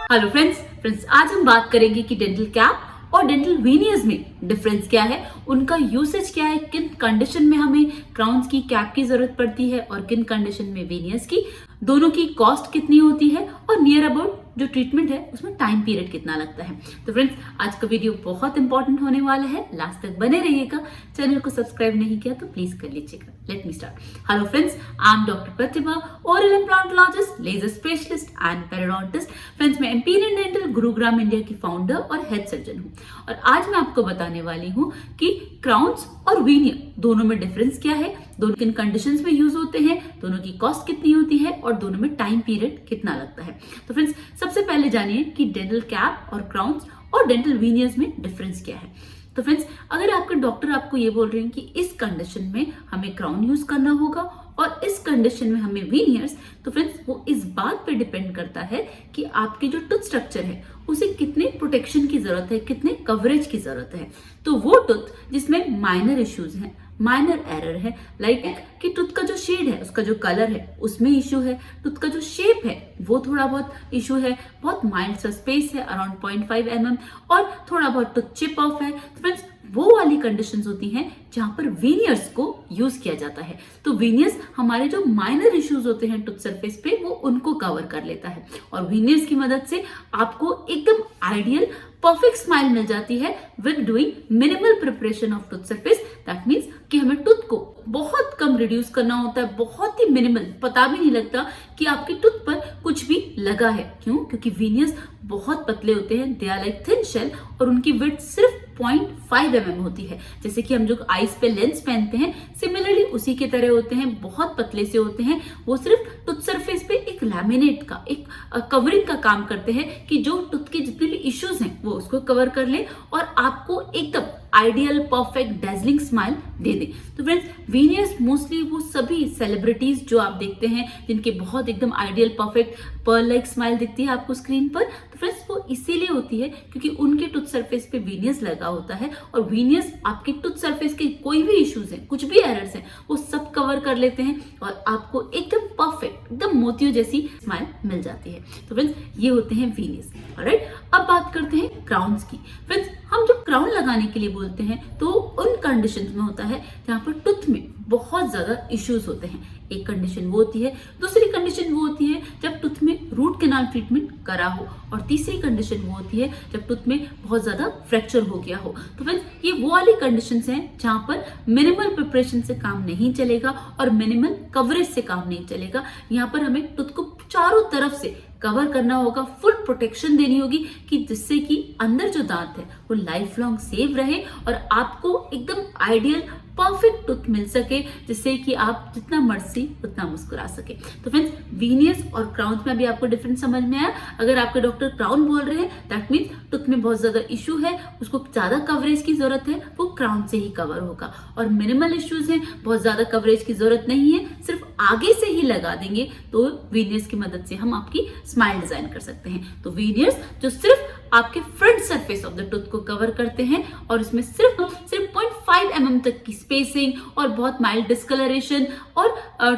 Hello friends आज हम बात करेंगे कि डेंटल कैप और डेंटल वीनियर्स में डिफरेंस क्या है, उनका यूसेज क्या है, किन कंडीशन में हमें क्राउन्स की कैप की जरूरत पड़ती है और किन कंडीशन में वीनियर्स की, दोनों की कॉस्ट कितनी होती है और नियर अबाउट जो ट्रीटमेंट है उसमें टाइम पीरियड कितना लगता है। तो फ्रेंड्स आज का वीडियो बहुत इंपॉर्टेंट होने वाला है, लास्ट तक बने रहिएगा। चैनल को सब्सक्राइब नहीं किया तो प्लीज कर लीजिएगा। Let me start. Hello friends, I am doctor Pratibha, oral implantologist, laser specialist and periodontist. Friends मैं एम्पिरियल डेंटल गुरुग्राम इंडिया की फाउंडर और हेड सर्जन हूँ और आज मैं आपको बताने वाली हूँ कि क्राउन्स और वीनियर दोनों में डिफरेंस क्या है, दोनों किन कंडीशंस में यूज होते हैं, दोनों की कॉस्ट कितनी होती है और दोनों में टाइम पीरियड कितना लगता है। तो फ्रेंड्स सबसे पहले जानिए कि डेंटल कैप और क्राउन्स और डेंटल वीनियर्स में डिफरेंस क्या है। तो फ्रेंड्स अगर आपके डॉक्टर आपको ये बोल रहे हैं कि इस कंडीशन में हमें क्राउन यूज करना होगा और इस कंडीशन में हमें वीनियर्स, तो फ्रेंड्स वो इस बात पे डिपेंड करता है कि आपके जो टूथ स्ट्रक्चर है उसे कितने प्रोटेक्शन की जरूरत है, कितने कवरेज की जरूरत है। तो वो टूथ जिसमें माइनर इश्यूज हैं, माइनर एरर है, लाइक कि टूथ का जो शेड है, उसका जो कलर है उसमें इशू है, टूथ का जो शेप है वो थोड़ा बहुत इशू है, बहुत माइल्ड सा स्पेस है अराउंड 0.5 mm और थोड़ा बहुत टूथ चिप ऑफ है, तो फ्रेंड्स वो वाली कंडीशंस होती हैं जहां पर वीनियर्स को यूज किया जाता है। तो वीनियर्स हमारे जो माइनर इश्यूज होते हैं टूथ सरफेस पे वो उनको कवर कर लेता है और वीनियर्स की मदद से आपको एकदम आइडियल परफेक्ट स्माइल मिल जाती है with doing minimal preparation of tooth surface. That means कि हमें टूथ को बहुत कम रिड्यूस करना होता है, बहुत ही मिनिमल, पता भी नहीं लगता कि आपकी टूथ पर कुछ भी लगा है। क्यों? क्योंकि वीनियर्स बहुत पतले होते हैं, they are like thin shell और उनकी विड्थ सिर्फ 0.5 mm होती है। जैसे कि हम जो आईज पे लेंस पहनते हैं सिमिलरली उसी के तरह होते हैं, बहुत पतले से होते हैं। वो सिर्फ टूथ सरफेस पे एक लैमिनेट का, एक कवरिंग का काम करते हैं कि जो टूथ के जितने भी इश्यूज हैं वो उसको कवर कर ले और आपको एकदम आइडियल परफेक्ट डेजलिंग स्माइल दे दे। तो फ्रेंड्स वीनियर्स मोस्टली वो सभी सेलिब्रिटीज जो आप देखते हैं जिनके बहुत एकदम ideal perfect pearl like smile दिखती है आपको स्क्रीन पर, तो फ्रेंड्स वो इसीलिए होती है क्योंकि उनके टूथ सरफेस पे वीनियर्स लगा होता है और वीनियर्स आपके टूथ सरफेस के कोई भी इश्यूज हैं, कुछ भी एरर्स हैं, वो सब कवर कर लेते हैं और आपको एकदम परफेक्ट, एकदम मोतियों जैसी स्माइल मिल जाती है। तो फ्रेंड्स ये होते हैं वीनियर्स। ऑलराइट, अब बात करते हैं क्राउन्स की। फ्रेंड्स हम जब क्राउन लगाने के लिए बोलते हैं तो उन कंडीशंस में होता है जहां पर टूथ में बहुत ज्यादा इश्यूज होते हैं। एक कंडीशन वो होती है, दूसरी कंडीशन वो होती है जब टूथ में रूट कैनाल ट्रीटमेंट करा हो और तीसरी कंडीशन वो होती है जब टूथ में बहुत ज्यादा फ्रैक्चर हो गया हो। तो फ्रेंड्स ये वो वाली कंडीशंस हैं जहां पर मिनिमल प्रिपरेशन से काम नहीं चलेगा और मिनिमल कवरेज से काम नहीं चलेगा। यहाँ पर हमें टूथ को चारों तरफ से कवर करना होगा, फुल प्रोटेक्शन देनी होगी कि जिससे कि अंदर जो दांत है वो लाइफ लॉन्ग सेव रहे और आपको एकदम आइडियल परफेक्ट टूथ मिल सके, जिससे कि आप जितना मर्जी उतना मुस्कुरा सके। तो फ्रेंड्स वीनियर्स और क्राउन्स में भी आपको डिफरेंस समझ में आया। अगर आपके डॉक्टर क्राउन बोल रहे हैं दैट मीन्स टूथ में बहुत ज्यादा इशू है, उसको ज्यादा कवरेज की जरूरत है, वो क्राउन से ही कवर होगा। और मिनिमल इश्यूज हैं, बहुत ज्यादा कवरेज की जरूरत नहीं है, सिर्फ आगे से ही लगा देंगे तो वीनियर्स की मदद से हम आपकी स्माइल डिजाइन कर सकते हैं। तो वीनियर्स जो सिर्फ आपके front surface of the tooth को कवर करते हैं और इसमें सिर्फ 0.5 mm तक की स्पेसिंग और बहुत माइल्ड डिस्कलरेशन और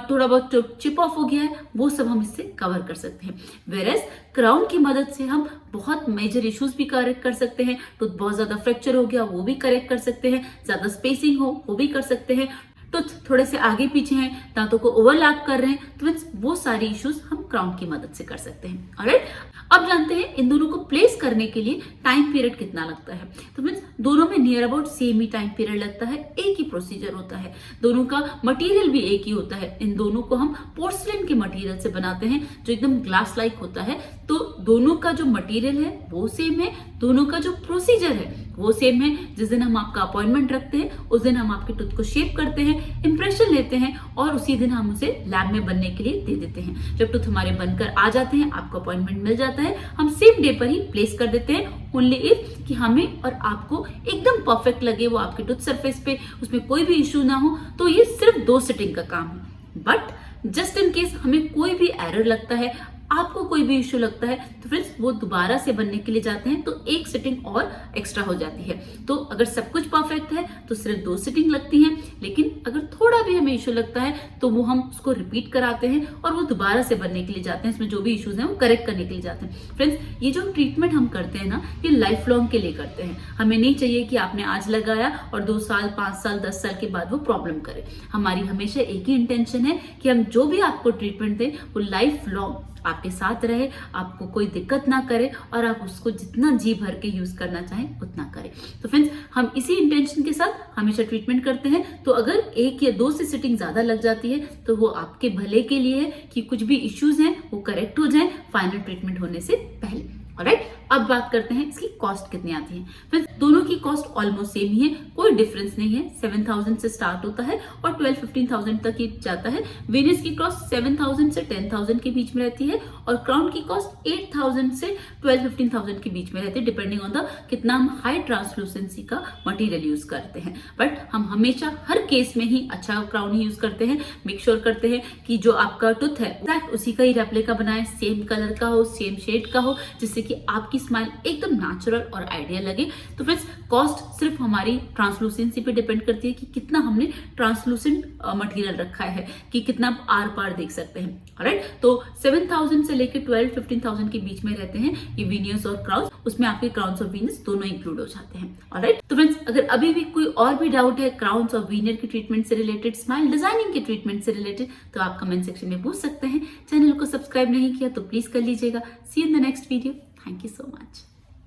थोड़ा बहुत चिप ऑफ हो गया है, वो सब हम इससे कवर कर सकते हैं। वेरेस क्राउन की मदद से हम बहुत मेजर इश्यूज भी करेक्ट कर सकते हैं। टूथ बहुत ज्यादा फ्रैक्चर हो गया वो भी करेक्ट कर सकते हैं, ज्यादा स्पेसिंग हो वो भी कर सकते हैं, टूथ थोड़े से आगे पीछे हैं, दांतों को ओवरलैप कर रहे हैं, तो वो सारी इश्यूज हम क्राउन की मदद से कर सकते हैं। ऑलराइट, अब जानते हैं इन दोनों को प्लेस करने के लिए टाइम पीरियड कितना लगता है। तो मीन्स दोनों में near about same he time period लगता है, एक ही प्रोसीजर होता है, दोनों का मटेरियल भी एक ही होता है। इन दोनों को हम पोर्सलिन के मटेरियल से बनाते हैं जो एकदम ग्लास लाइक होता है। तो दोनों का जो मटेरियल है वो सेम है, दोनों का जो प्रोसीजर है वो सेम है। जिस दिन हम आपका अपॉइंटमेंट रखते हैं उस दिन हम आपके टूथ को शेप करते हैं, इंप्रेशन लेते हैं और उसी दिन हम उसे लैब में बनने के लिए दे देते हैं। जब टूथ हमारे बनकर आ जाते हैं, आपको अपॉइंटमेंट मिल जाता है, हम सेम डे पर ही प्लेस कर देते हैं। ओनली इफ कि हमें और आपको एकदम परफेक्ट लगे वो आपके टूथ सरफेस पे, उसमें कोई भी इश्यू ना हो, तो ये सिर्फ 2 सिटिंग का काम है। बट जस्ट इन केस हमें कोई भी एरर लगता है, आपको कोई भी इश्यू लगता है तो फ्रेंड्स वो दोबारा से बनने के लिए जाते हैं तो एक सिटिंग और एक्स्ट्रा हो जाती है। तो अगर सब कुछ परफेक्ट है तो सिर्फ 2 सिटिंग लगती हैं, लेकिन अगर थोड़ा भी हमें इश्यू लगता है तो वो हम उसको रिपीट कराते हैं और वो दोबारा से बनने के लिए जाते हैं, इसमें जो भी इश्यूज हैं वो करेक्ट करने के लिए जाते हैं। फ्रेंड्स ये जो ट्रीटमेंट हम करते हैं ना, ये लाइफ लॉन्ग के लिए करते हैं। हमें नहीं चाहिए कि आपने आज लगाया और 2 साल 5 साल 10 साल के बाद वो प्रॉब्लम करे। हमारी हमेशा एक ही इंटेंशन है कि हम जो भी आपको ट्रीटमेंट दें वो लाइफ लॉन्ग आपके साथ रहे, आपको कोई दिक्कत ना करे और आप उसको जितना जी भर के यूज करना चाहें उतना करें। तो फ्रेंड्स हम इसी इंटेंशन के साथ हमेशा ट्रीटमेंट करते हैं। तो अगर 1 या 2 से सिटिंग ज्यादा लग जाती है तो वो आपके भले के लिए है कि कुछ भी इश्यूज हैं वो करेक्ट हो जाएं फाइनल ट्रीटमेंट होने से पहले। ऑलराइट, अब बात करते हैं इसकी कॉस्ट कितनी आती है। फिर दोनों की कॉस्ट ऑलमोस्ट सेम ही है, कोई डिफरेंस नहीं है। 7,000 से स्टार्ट होता है और 12-15,000 तक ही जाता है। वीनस की कॉस्ट 7,000 से 10,000 के बीच में रहती है और क्राउन की कॉस्ट 8,000 से 12-15,000 के बीच में रहती है, डिपेंडिंग ऑन द कितना हम हाई ट्रांसलूसेंसी का मटेरियल यूज करते हैं। बट हम हमेशा हर केस में ही अच्छा क्राउन ही यूज करते हैं। मेक श्योर करते हैं कि जो आपका टूथ है उसी का ही रेप्लिका बनाए, सेम कलर का हो, सेम शेड का हो, जिससे कि आपकी स्माइल एकदम नेचुरल और आइडियल लगे। तो फ्रेंड्स कॉस्ट सिर्फ हमारी ट्रांसलूसेंसी पे डिपेंड करती है कि कितना हमने ट्रांसलूसेंट मटेरियल रखा है, कि कितना आप आर पार देख सकते हैं। ऑलराइट, तो 7,000 से लेकर 12-15,000 के बीच में रहते हैं ये वीनियर्स और क्राउन्स। उसमें आपके क्राउन्स और वीनियर्स दोनों इंक्लूड हो जाते हैं। ऑलराइट, तो फ्रेंड्स अगर अभी भी कोई और भी डाउट है क्राउन्स और वीनियर के ट्रीटमेंट से रिलेटेड, स्माइल डिजाइनिंग के ट्रीटमेंट से रिलेटेड, तो आप कमेंट सेक्शन में पूछ सकते हैं। चैनल को सब्सक्राइब नहीं किया तो प्लीज कर लीजिएगा। See you in the next video. Thank you so much.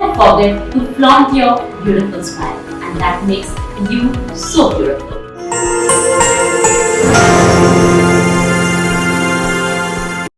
Don't forget to flaunt your beautiful smile, and that makes you so beautiful.